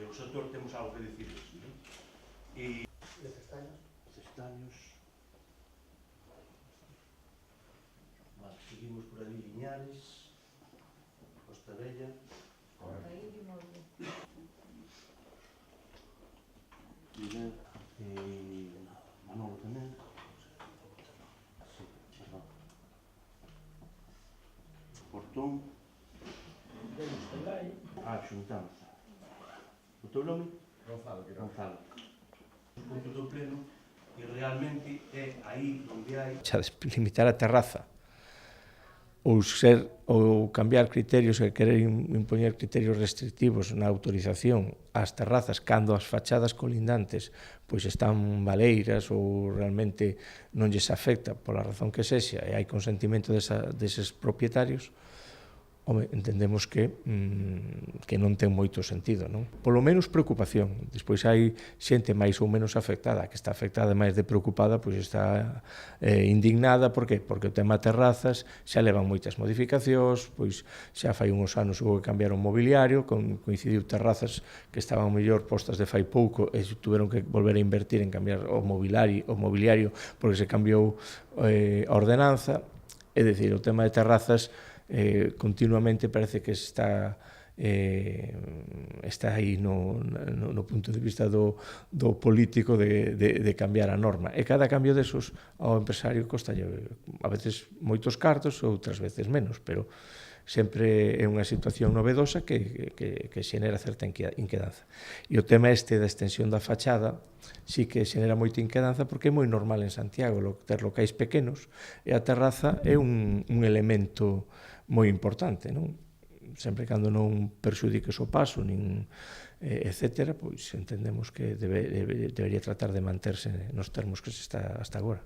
o sector temos algo que dicir iso, non? E Cestaños. Vale, seguimos por ali Liñares, Costa Bella, Manolo tamén. Sí, perdón. Portón. Xuntanza. O teu nome? Gonzalo. O punto do pleno que realmente é aí onde hai... Limitar a terraza ou cambiar criterios e querer impoñer criterios restrictivos na autorización ás terrazas cando as fachadas colindantes pois están baleiras ou realmente non lles afecta pola razón que sexa e hai consentimento deses propietarios, entendemos que non ten moito sentido, non? Polo menos preocupación. Despois hai xente máis ou menos afectada, que está afectada máis de preocupada, pois está indignada, por qué? Porque o tema terrazas xa levan moitas modificacións, pois xa fai uns anos houve que cambiar o mobiliario, coincidiu terrazas que estaban mellor postas de fai pouco e tuveron que volver a invertir en cambiar o mobiliario porque se cambiou a ordenanza, é dicir, o tema de terrazas continuamente parece que está aí no punto de vista do político de cambiar a norma. E cada cambio desos ao empresario costa a veces moitos cartos, outras veces menos, pero sempre é unha situación novedosa que xenera certa inquedanza. E o tema da extensión da fachada sí que xenera moita inquedanza porque é moi normal en Santiago ter locais pequenos e a terraza é un elemento moi importante, non? Sempre cando non perxudiques o paso, nin etcétera, pois entendemos que debería tratar de manterse nos termos que se está hasta agora.